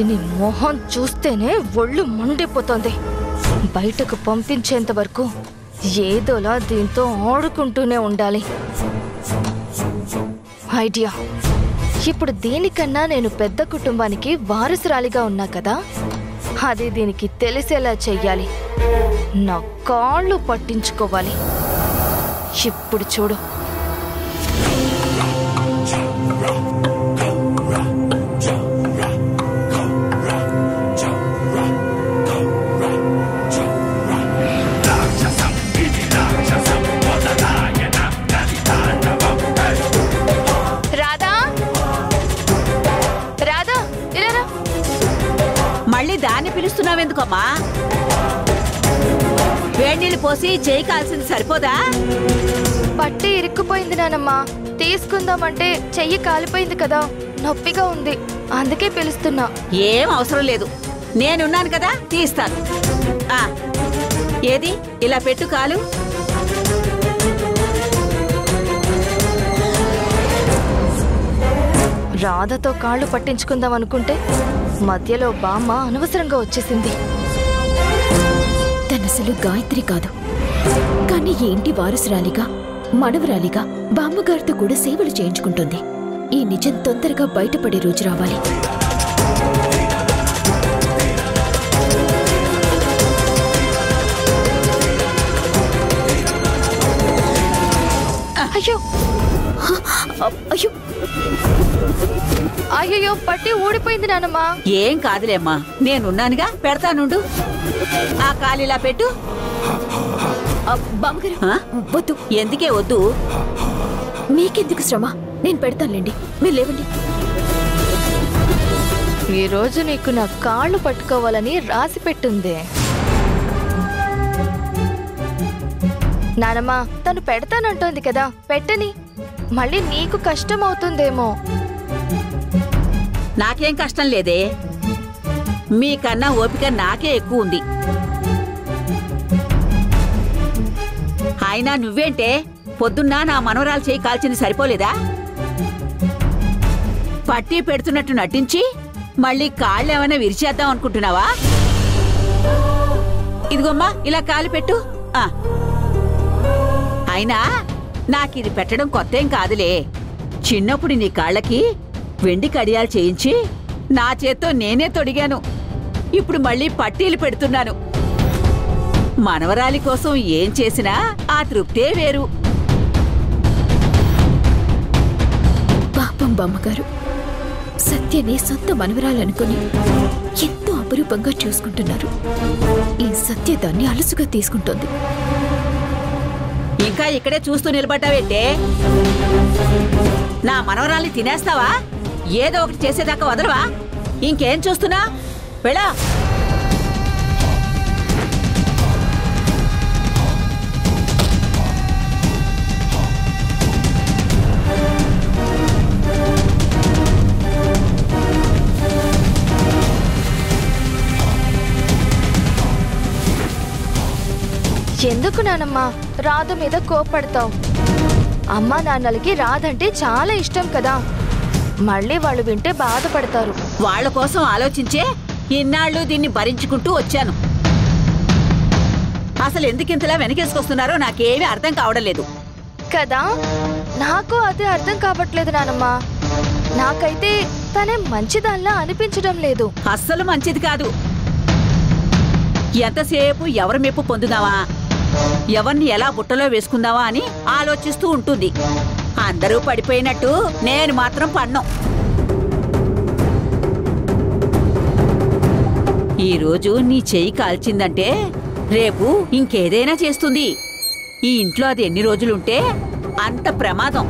దీని మొహం చూస్తేనే ఒళ్ళు మండిపోతుంది. బయటకు పంపించేంత వరకు ఏదోలా దీంతో ఆడుకుంటూనే ఉండాలి. ఐడియా! ఇప్పుడు దీనికన్నా నేను పెద్ద కుటుంబానికి వారసురాలిగా ఉన్నా కదా, అది దీనికి తెలిసేలా చెయ్యాలి. నా కాళ్ళు పట్టించుకోవాలి. ఇప్పుడు చూడు. మళ్ళీ దాన్ని పిలుస్తున్నావెందుకమ్మా? వేడినీళ్ళు పోసి చేయి కాల్సింది సరిపోదా? పట్టి ఇరుక్కుపోయింది నానమ్మా. తీసుకుందామంటే చెయ్యి కాలిపోయింది కదా, నొప్పిగా ఉంది. అందుకే పిలుస్తున్నా. ఏం అవసరం లేదు, నేనున్నాను కదా, తీస్తాను. ఏది ఇలా పెట్టు కాలు. రాధతో కాళ్ళు పట్టించుకుందాం అనుకుంటే మధ్యలో బామ్మ అనవసరంగా వచ్చేసింది. తనసలు గాయత్రి కాదు, కానీ ఏంటి వారసురాలిగా, మనవరాలిగా బామ్మగారితో కూడా సేవలు చేయించుకుంటుంది. ఈ నిజం తొందరగా బయటపడే రోజు రావాలి. అయ్యో అయ్యో అయ్యో, పట్టి ఊడిపోయింది నానమ్మా. ఏం కాదులేమ్మా, నేనున్నానుగా, పెడతానుండు. ఆ కాలిలా పెట్టు. వద్దు. ఎందుకే వద్దు? మీకెందుకు శ్రమ, నేను పెడతానులేండి, మీరు లేవండి. ఈ రోజు నీకు నా కాళ్ళు పట్టుకోవాలని రాసి పెట్టుంది నానమ్మా. తను పెడతానంటోంది కదా, పెట్టని. మళ్ళీ నీకు కష్టం అవుతుందేమో. నాకేం కష్టం లేదే, మీకన్నా ఓపిక నాకే ఎక్కువ ఉంది. అయినా నువ్వేంటే పొద్దున్న నా మనవరాలు చేయి కాల్చింది సరిపోలేదా? పట్టి పెడుతున్నట్టు నటించి మళ్ళీ కాళ్ళేమైనా విరిచేద్దాం అనుకుంటున్నావా? ఇదిగోమ్మా, ఇలా కాలు పెట్టు. అయినా నాకిది పెట్టడం కొత్తేం కాదులే. చిన్నప్పుడు నీ కాళ్ళకి వెండి కడియాలు చేయించి నా చేత్తో నేనే తొడిగాను. ఇప్పుడు మళ్ళీ పట్టీలు పెడుతున్నాను. మనవరాలి కోసం ఏం చేసినా ఆ తృప్తే వేరు. పాపం బామ్మగారు, సత్యని సొంత మనవరాలనుకుని ఎంతో అపురూపంగా చూసుకుంటున్నారు. ఈ సత్య దాన్ని అలుసుగా తీసుకుంటోంది. ఇంకా ఇక్కడే చూస్తూ నిలబడ్డావేంటే? నా మనవరాల్ని తినేస్తావా? ఏదో ఒకటి చేసేదాకా వదలవా? ఇంకేం చూస్తున్నా? వెళ్ళా. ఎందుకు నానమ్మా రాధ మీద కోపడతావు? అమ్మా నాన్నలకి రాధంటే చాలా ఇష్టం కదా, మళ్ళీ వాళ్ళు వింటే బాధపడతారు. వాళ్ళ కోసం ఆలోచించే ఇన్నాళ్ళు దీన్ని భరించుకుంటూ వచ్చాను. అసలు ఎందుకింతలా వెనకేసుకొస్తున్నారో నాకేమీ అర్థం కావడం లేదు కదా. నాకు అదే అర్థం కావట్లేదు నానమ్మా. నాకైతే తనే మంచిదాన్లా అనిపించడం లేదు. అస్సలు మంచిది కాదు. ఎంతసేపు ఎవరి మెప్పు పొందుదావా, ఎవరిని ఎలా బుట్టలో వేసుకుందావా అని ఆలోచిస్తూ ఉంటుంది. అందరూ పడిపోయినట్టు నేను మాత్రం పన్నం. ఈరోజు నీ చెయ్యి కాల్చిందంటే రేపు ఇంకేదైనా చేస్తుంది. ఈ ఇంట్లో అది ఎన్ని రోజులుంటే అంత ప్రమాదం.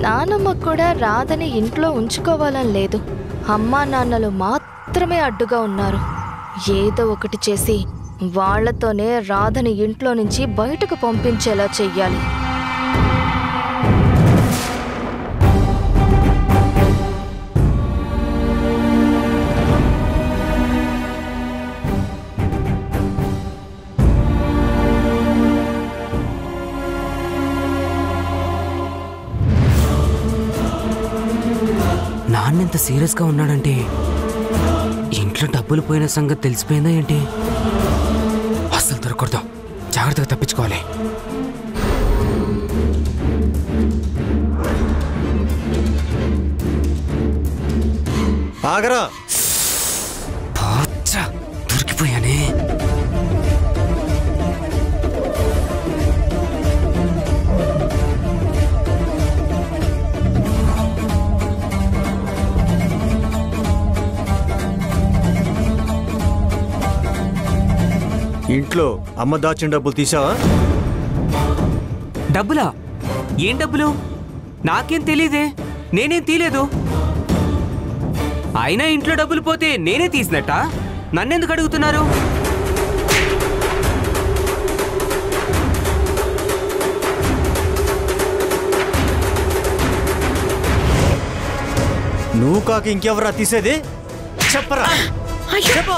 నానమ్మ కూడా రాధని ఇంట్లో ఉంచుకోవాలని లేదు. అమ్మా నాన్నలు మాత్రమే అడ్డుగా ఉన్నారు. ఏదో ఒకటి చేసి వాళ్లతోనే రాధని ఇంట్లో నుంచి బయటకు పంపించేలా చెయ్యాలి. నాన్నెంత సీరియస్గా ఉన్నాడంటే ఇంట్లో డబ్బులు పోయిన సంగతి తెలిసిపోయిందా ఏంటి? అస్సలు దొరకకూడదు, జాగ్రత్తగా తప్పించుకోవాలి. ఆగరా, దొరికిపోయానే. ఇంట్లో అమ్మ దాచిన డబ్బులు తీసావా? డబ్బులా? ఏం డబ్బులు? నాకేం తెలీదే, నేనేం తీలేదు. అయినా ఇంట్లో డబ్బులు పోతే నేనే తీసినట్ట? నన్నెందుకు అడుగుతున్నారు? నువ్వు కాక ఇంకెవరా తీసేది? చెప్పరా, చెప్పు.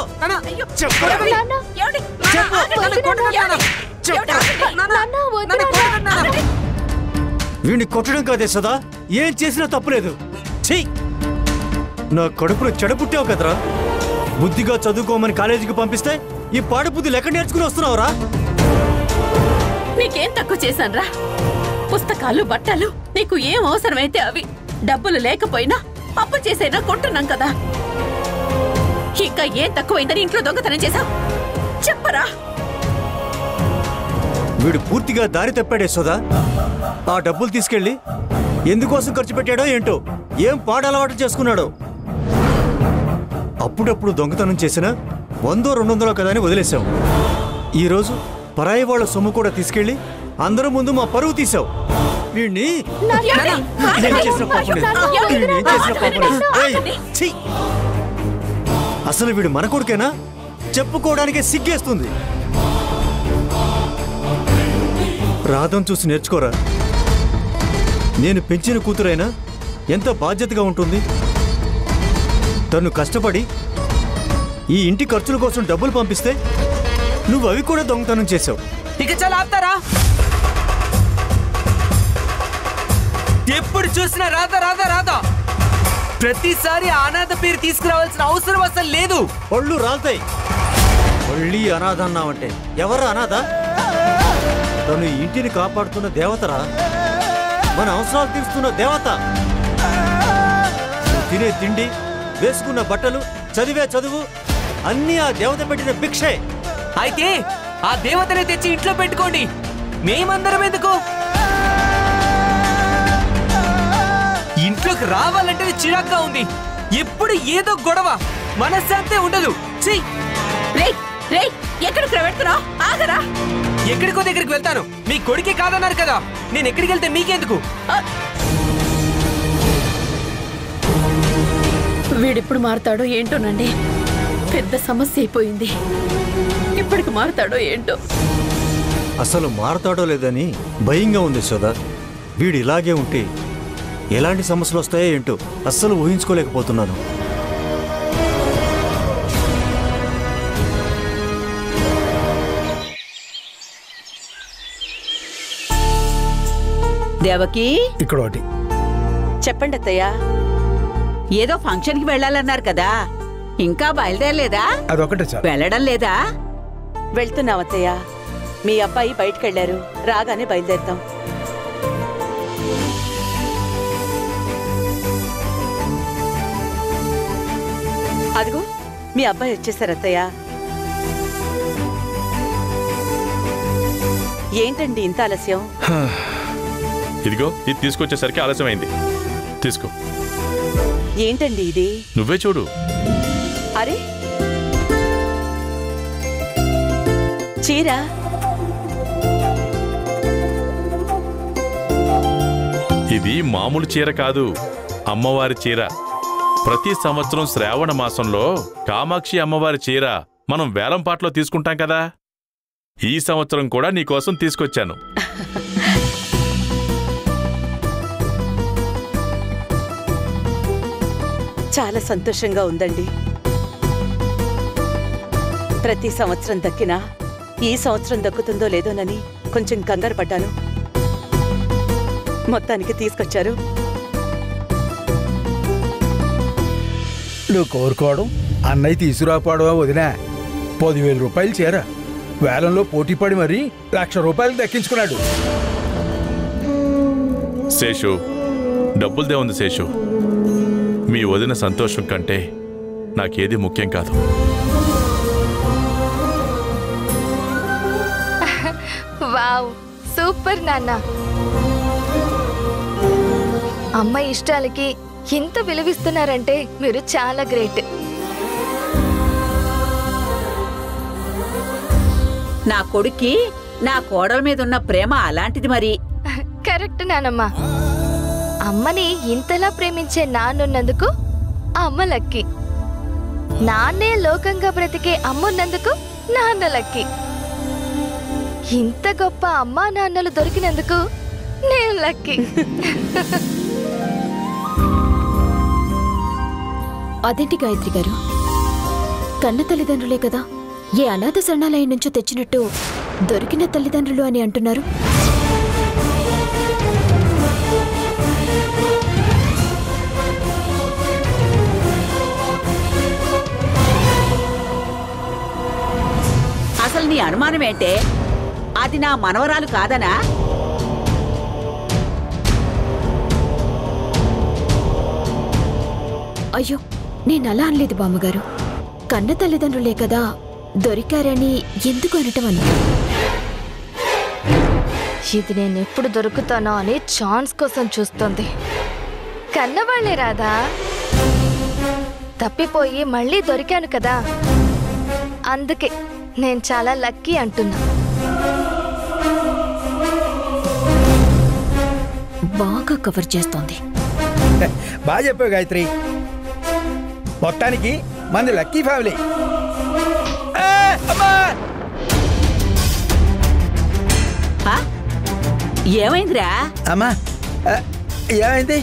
వీడిని కొట్టడం కాదే సదా, ఏం చేసినా తప్పులేదు. చెయ్యి, నా కడుపులో చెడపుట్టావు కదరా. బుద్ధిగా చదువుకోమని కాలేజీకి పంపిస్తే ఈ పాడుబుద్ధులు ఎక్కడ నేర్చుకుని వస్తున్నావురా? నీకేం తక్కువ చేశాన్రా? పుస్తకాలు, బట్టలు నీకు ఏం అవసరమైతే అవి. డబ్బులు లేకపోయినా అప్పు చేసైనా కొంటున్నాం కదా. ఇంకా ఏం తక్కువైందని ఇంట్లో దొంగతనం చేశావు? చెప్పరా. వీడు పూర్తిగా దారి తప్పాడే సోదా. ఆ డబ్బులు తీసుకెళ్ళి ఎందుకోసం ఖర్చు పెట్టాడో ఏంటో, ఏం పాడలవాటు చేసుకున్నాడో. అప్పుడప్పుడు దొంగతనం చేసినా 100-200 కదా అని వదిలేశావు. ఈరోజు పరాయి వాళ్ళ సొమ్ము కూడా తీసుకెళ్ళి అందరూ ముందు మా పరువు తీసావు. వీడిని అసలు వీడు మన కొడుకేనా? చెప్పుకోవడానికే సిగ్గేస్తుంది. రాధం చూసి నేర్చుకోరా. నేను పెంచిన కూతురైనా ఎంత బాధ్యతగా ఉంటుంది. తను కష్టపడి ఈ ఇంటి ఖర్చుల కోసం డబ్బులు పంపిస్తే నువ్వు అవి కూడా దొంగతనం చేసావు. ఇక చాలా ఆపుతారా? ఎప్పుడు చూసినా రాధా రాధా రాధా. ప్రతిసారి అనాథ పేరు తీసుకురావాల్సిన అవసరం అసలు లేదు. ఒళ్ళు రాల్తాయి. మళ్ళీ అనాథ అన్నావంటే ఎవరు అనాథ? తను ఈ ఇంటిని కాపాడుతున్న దేవతరా, మన అవసరాలు తీరుస్తున్న దేవత. తినే తిండి, వేసుకున్న బట్టలు, చదివే చదువు అన్నీ ఆ దేవత పెట్టిన భిక్షే. అయితే ఆ దేవతనే తెచ్చి ఇంట్లో పెట్టుకోండి, మేమందరం ఎందుకు? ఇంట్లోకి రావాలంటే చిరాగ్గా ఉంది. ఎప్పుడు ఏదో గొడవ, మనశ్శాంతే ఉండదు. ఎక్కడికి వెళ్తున్నావు? ఆగరా. ఎక్కడికో దగ్గరికి వెళ్తాను. మీ కొడుకే కాదన్నారు కదా, నేను ఎక్కడికి వెళ్తే మీకెందుకు? వీడిప్పుడు మారుతాడో ఏంటోనండి. పెద్ద సమస్య అయిపోయింది. ఇప్పటికి మారుతాడో ఏంటో. అసలు మారతాడో లేదని భయంగా ఉంది సోదా. వీడు ఇలాగే ఉంటే ఎలాంటి సమస్యలు వస్తాయో ఏంటో అస్సలు ఊహించుకోలేకపోతున్నాను. దేవకి, ఇక్కడ ఒకటి చెప్పండి అత్తయ్య. ఏదో ఫంక్షన్ కి వెళ్ళాలన్నారు కదా, ఇంకా బయలుదేరలేదా? అదొకటే చాలు. వెళ్ళడం లేదా? వెళ్తున్నాం అత్తయ్య. మీ అబ్బాయి బయటకెళ్లారు, రాగానే బయలుదేరుతాం. అదిగో మీ అబ్బాయి వచ్చేసారు అత్తయ్య. ఏంటండి ఇంత ఆలస్యం? ఇదిగో ఇది తీసుకొచ్చేసరికి ఆలస్యమైంది. తీసుకో. ఏంటండి ఇది? నువ్వే చూడు. అరే, చీర. ఇది మామూలు చీర కాదు, అమ్మవారి చీర. ప్రతి సంవత్సరం శ్రావణ మాసంలో కామాక్షి అమ్మవారి చీర మనం వేలంపాట్లో తీసుకుంటాం కదా, ఈ సంవత్సరం కూడా నీకోసం తీసుకొచ్చాను. చాలా సంతోషంగా ఉందండి. ప్రతి సంవత్సరం దక్కినా ఈ సంవత్సరం దక్కుతుందో లేదోనని కొంచెం కంగారు పడ్డాను. మొత్తానికి తీసుకొచ్చారు. నువ్వు కోరుకోవడం అన్నయ్య తీసుకురాకపోవడమా వదినా? 10,000 రూపాయలు చీర వేలంలో పోటీపడి మరీ 1,00,000 రూపాయలు దక్కించుకున్నాడు. శేషు, డబ్బులదే ఉంది శేషు. మీ వదిన సంతోషం కంటే నాకేది ముఖ్యం కాదు. వావ్, సూపర్ నాన్న. అమ్మ ఇష్టాలకి ఇంత విలువిస్తున్నారంటే మీరు చాలా గ్రేట్. నా కొడుక్కి నా కోడల మీద ఉన్న ప్రేమ అలాంటిది మరి. కరెక్ట్ నానమ్మ. అమ్మని ఇంతలా ప్రేమించే నాన్నున్నందుకు అమ్మ లక్కీ. నాన్నే లోకంగా బ్రతికే అమ్మున్నందుకు నాన్న లక్కీ. ఇంత గొప్ప అమ్మా నాన్నలు దొరికినందుకు నేను లక్కీ. అదేంటి గాయత్రి గారు, కన్న తల్లిదండ్రులే కదా, ఏ అనాథ శరణాలయం నుంచో తెచ్చినట్టు దొరికిన తల్లిదండ్రులు అని అంటున్నారు? అసలు నీ అనుమానం ఏంటే? అది నా మనవరాలు కాదనా? అయ్యో, నేనలా అనలేదు బామ్మగారు. కన్న తల్లిదండ్రులే కదా, దొరికారని ఎందుకు అనటం అని. ఇది నేను ఎప్పుడు దొరుకుతానో అని ఛాన్స్ కోసం చూస్తుంది. కన్నవాళ్లే రాదా, తప్పిపోయి మళ్ళీ దొరికాను కదా, అందుకే నేను చాలా లక్కీ అంటున్నా. బాగా కవర్ చేస్తోంది. బాగా చెప్పావు గాయత్రి. మొత్తానికి మంది లక్కీ ఫ్యామిలీ. ఏమైందిరా? అమ్మా, ఏమైంది?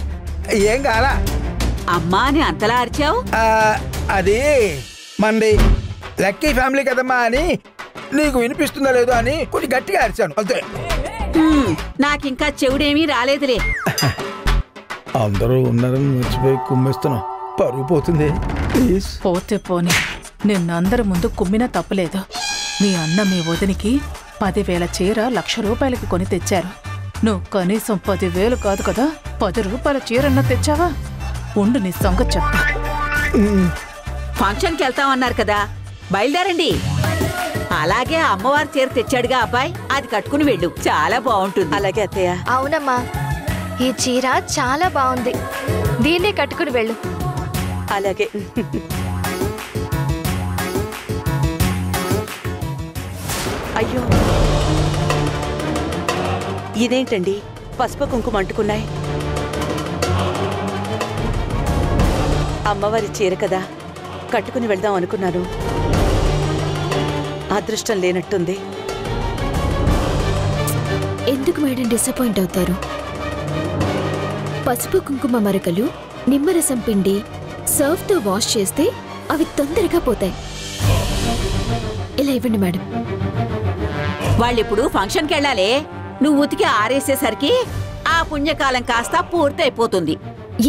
ఏం కాలా. అమ్మా అని అంతలా అరిచావు? అది మంది లక్కీ ఫ్యామిలీ కదమ్మా అని నీకు వినిపిస్తుందో లేదో అని కొంచెం గట్టిగా అరిచాను అంతే. నాకింకా చెవుడేమీ రాలేదులే. అందరూ ఉన్నారని మర్చిపోయి కుమ్మేస్తున్నాం, పరుగు పోతుంది. పోతే పోని, నిన్నందరి ముందు కుమ్మినా తప్పులేదు. మీ అన్న మీ వదినికి 10,000 చీర 1,00,000 రూపాయలకి కొని తెచ్చారు. నువ్వు కనీసం 10,000 కాదు కదా, 10 రూపాయల చీరన్నా తెచ్చావా? ఉండు, నీ సంగతి చెప్తా. ఫంక్షన్కి వెళ్తామన్నారు కదా, బయలుదేరండి. అలాగే అమ్మవారి చీర తెచ్చాడుగా అబ్బాయి, అది కట్టుకుని వెళ్ళు, చాలా బాగుంటుంది. అలాగే అత్తయ్య. అవునమ్మా, ఈ చీర చాలా బాగుంది, దీన్నే కట్టుకుని వెళ్ళు. అలాగే. అయ్యో, ఇదేంటండి పసుపు కుంకుమ అంటుకున్నాయి? అమ్మవారి చీర కదా, కట్టుకుని వెళ్దాం అనుకున్నాను. అదృష్టం లేనట్టుంది. ఎందుకు మేడం డిసప్పాయింట్ అవుతారు? పసుపు కుంకుమ మరకలు నిమ్మరసం పిండి సర్ఫ్తో వాష్ చేస్తే అవి తొందరగా పోతాయి. ఇలా ఇవ్వండి మేడం. వాళ్ళిప్పుడు ఫంక్షన్కి వెళ్ళాలి. నువ్వు ఉతికి ఆరేసేసరికి ఆ పుణ్యకాలం కాస్త పూర్తయిపోతుంది.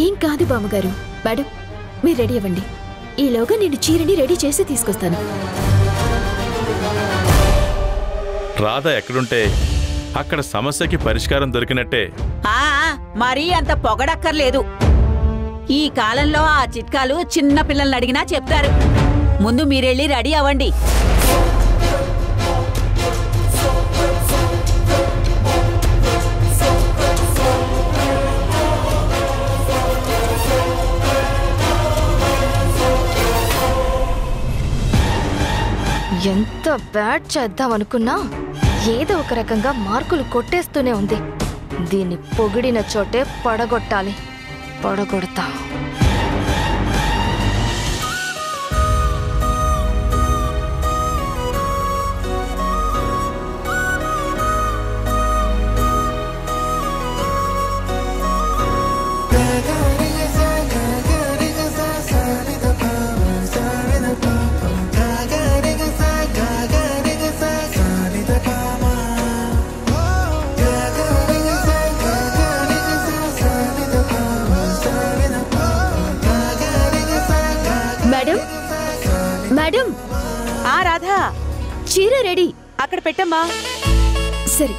ఏం కాదు బామ్మగారు. మేడం, మీరు రెడీ అవ్వండి. ఈలోగా నేను చీరని రెడీ చేసి తీసుకొస్తాను. రాధ ఎక్కడుంటే అక్కడ సమస్యకి పరిష్కారం దొరికినట్టే. మరీ అంత పొగడక్కర్లేదు. ఈ కాలంలో ఆ చిట్కాలు చిన్న పిల్లల్ని అడిగినా చెప్తారు. ముందు మీరెళ్ళి రెడీ అవ్వండి. ఎంత బ్యాడ్ చేద్దాం అనుకున్నా ఏదో ఒక రకంగా మార్కులు కొట్టేస్తూనే ఉంది. దీన్ని పొగిడిన చోటే పడగొట్టాలి. పడగొడతా. చీర రెడీ. అక్కడ పెట్టమ్మా. సరే.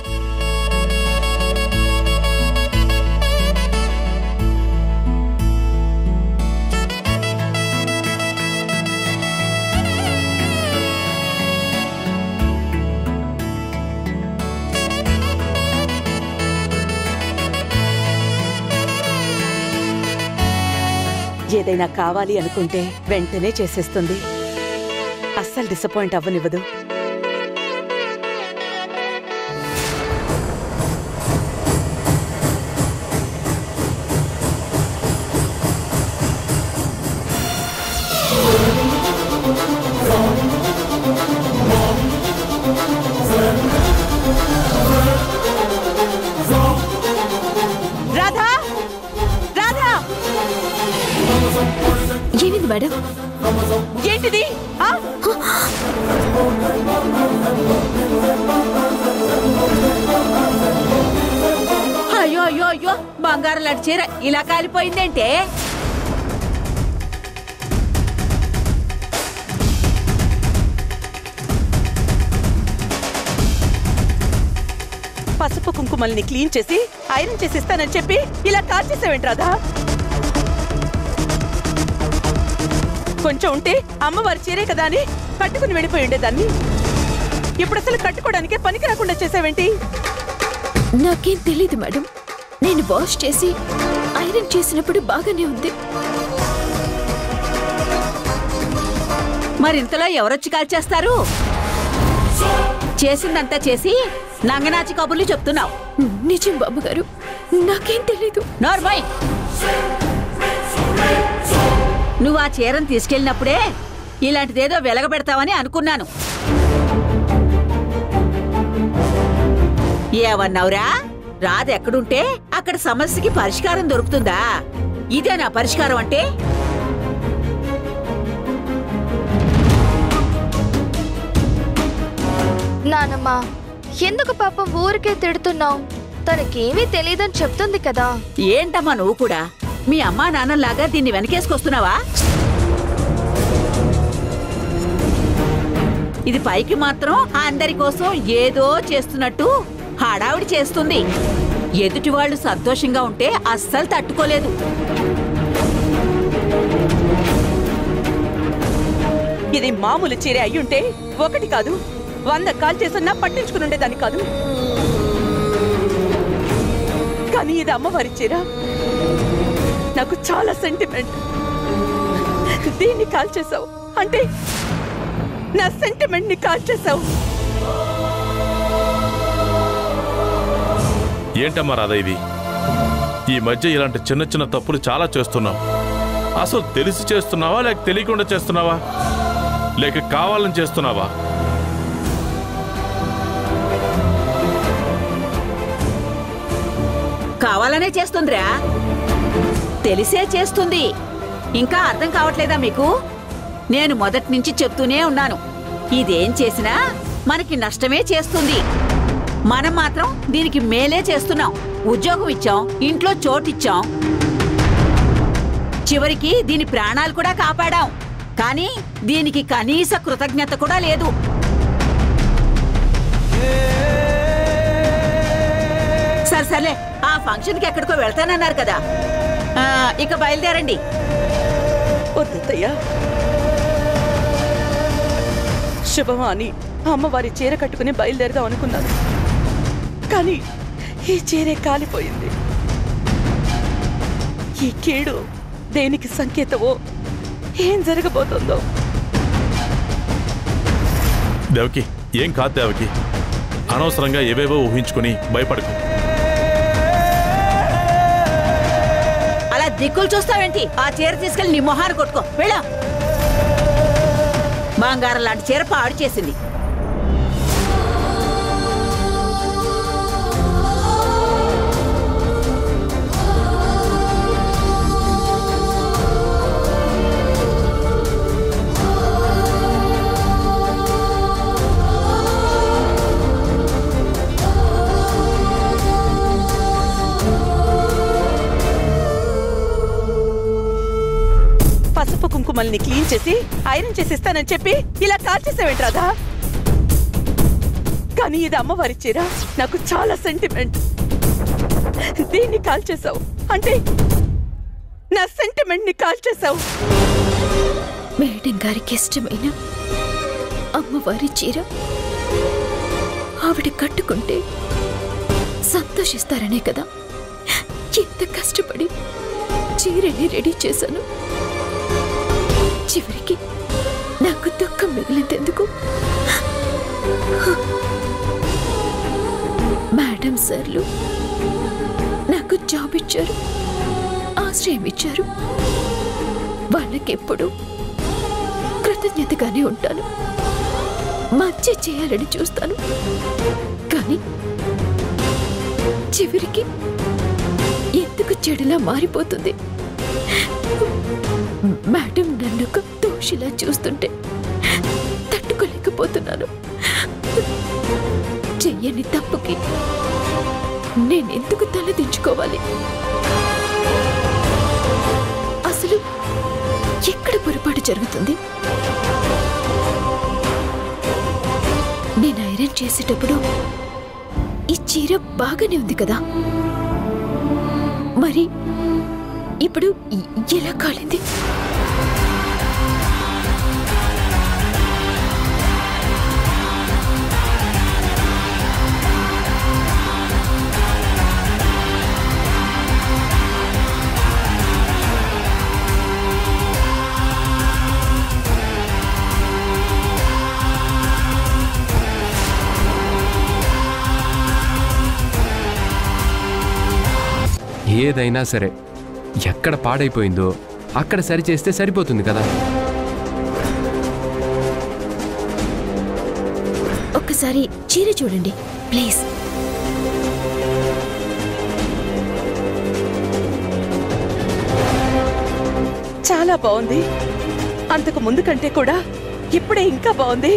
ఏదైనా కావాలి అనుకుంటే వెంటనే చేసేస్తుంది. అస్సలు డిసప్పాయింట్ అవ్వనివ్వదు. రాధా, రాధా, ఏమింది మేడం? ఏంటిది? అయ్యో అయ్యో అయ్యో, బంగారం లాంటి చీర ఇలా కాలిపోయిందేంటే? పసుపు కుంకుమల్ని క్లీన్ చేసి ఐరన్ చేసి ఇస్తానని చెప్పి ఇలా కాల్చేసావేంటి రాధా? కొంచెం ఉంటే అమ్మవారి చీరే కదా అని కట్టుకుని వెళ్ళిపోయి ఉండేదాన్ని. ఇప్పుడు అసలు కట్టుకోవడానికే పనికి రాకుండా చేసావేంటి? నాకేం తెలీదు మేడం. నేను వాష్ చేసి ఐరన్ చేసినప్పుడు బాగానే ఉంది. మరింతలో ఎవరొచ్చి కాల్చేస్తారు? చేసిందంతా చేసి నంగనాచి కబుర్లు చెప్తున్నావు. నిజం బాబుగారు, నాకేం తెలీదు. నార్మల్, నువ్వు ఆ చీరను తీసుకెళ్ళినప్పుడే ఇలాంటిదేదో వెలగబెడతావని అనుకున్నాను. ఏమన్నావురా? రాధ ఎక్కడుంటే అక్కడ సమస్యకి పరిష్కారం దొరుకుతుందా? ఇదే నా పరిష్కారం అంటే? నానమ్మా, ఎందుకు పాపం ఊరికే తిడుతున్నావు? తనకేమీ తెలియదని చెప్తుంది కదా. ఏంటమ్మా నువ్వు కూడా మీ అమ్మా నాన్నలాగా దీన్ని వెనకేసుకొస్తున్నావా? ఇది పైకి మాత్రం అందరి కోసం ఏదో చేస్తున్నట్టు హడావిడి చేస్తుంది. ఎదుటి వాళ్ళు సంతోషంగా ఉంటే అస్సలు తట్టుకోలేదు. ఇది మామూలు చీరే అయ్యుంటే ఒకటి కాదు 100 కాల్ చేస్తున్నా పట్టించుకుని ఉండేదాన్ని కాదు. కానీ ఇది అమ్మవారి చీర, నాకు చాలా సెంటిమెంట్. దీన్ని కాల్ చేసావు అంటే నా సెంటిమెంట్ ని కాల్ చేసావు. ఏంటమ్మా రాధా ఇది? ఈ మధ్య ఇలాంటి చిన్న చిన్న తప్పులు చాలా చేస్తున్నావు. అసలు తెలిసి చేస్తున్నావా, లేక తెలియకుండా చేస్తున్నావా, లేక కావాలని చేస్తున్నావా? కావాలనే చేస్తుందిరా, తెలిసే చేస్తుంది. ఇంకా అర్థం కావట్లేదా మీకు? నేను మొదటి నుంచి చెప్తూనే ఉన్నాను, ఇదేం చేసినా మనకి నష్టమే చేస్తుంది. మనం మాత్రం దీనికి మేలే చేస్తున్నాం. ఉద్యోగం ఇచ్చాం, ఇంట్లో చోటిచ్చాం, చివరికి దీని ప్రాణాలు కూడా కాపాడాం. కానీ దీనికి కనీస కృతజ్ఞత కూడా లేదు. సర్లే, ఆ ఫంక్షన్కి ఎక్కడికో వెళ్తానన్నారు కదా, ఇక బయలుదేరండి. వద్దయ్యా, శుభమా అని అమ్మవారి చీర కట్టుకుని బయలుదేరదాం అనుకున్నాను. కానీ ఈ చీరే కాలిపోయింది. ఈ కీడు దేనికి సంకేతమో, ఏం జరగబోతుందో. దేవకి, ఏం కాదు దేవకి. అనవసరంగా ఏవేవో ఊహించుకుని భయపడకు. అలా దిక్కులు చూస్తావేంటి? ఆ చీర తీసుకెళ్లి నీ మొహాన్ని కొట్టుకో, వెళ్ళా. బంగారం లాంటి చీర పాడు చేసింది. పసుపు కుంకుమల్ని క్లీన్ చేసి ఐరన్ చేసి ఇస్తానని చెప్పి ఇలా కాల్చేసావేంటి రాధా? కానీ ఇది అమ్మవారి చీర, నాకు చాలా సెంటిమెంట్. దీన్ని కాల్చేశావు అంటే నా సెంటిమెంట్ ని కాల్చేశావు. మేడం గారికి ఇష్టమైన అమ్మవారి చీర ఆవిడ కట్టుకుంటే సంతోషిస్తారనే కదా ఎంత కష్టపడి చీరని రెడీ చేశాను. చివరికి నాకు దుఃఖం మిగిలిందెందుకు? మేడం సార్లు నాకు జాబ్ ఇచ్చారు, ఆశ్రయం ఇచ్చారు. వాళ్ళకెప్పుడు కృతజ్ఞతగానే ఉంటాను, మంచి చేయాలని చూస్తాను. కానీ చివరికి ఎందుకు చెడులా మారిపోతుంది? మేడం నన్ను ఒక దోషిలా చూస్తుంటే తట్టుకోలేకపోతున్నాను. చెయ్యని తప్పుకి నేనెందుకు తలదించుకోవాలి? అసలు ఎక్కడ పొరపాటు జరుగుతుంది? నేను ఐరన్ చేసేటప్పుడు ఈ చీర బాగానే ఉంది కదా, మరి ఇప్పుడు ఎలా కాలింది? ఏదైనా సరే ఎక్కడ పాడైపోయిందో అక్కడ సరి చేస్తే సరిపోతుంది కదా. ఒక్కసారి చీర చూడండి ప్లీజ్. చాలా బాగుంది. అంతకు ముందు కంటే కూడా ఇప్పుడే ఇంకా బాగుంది.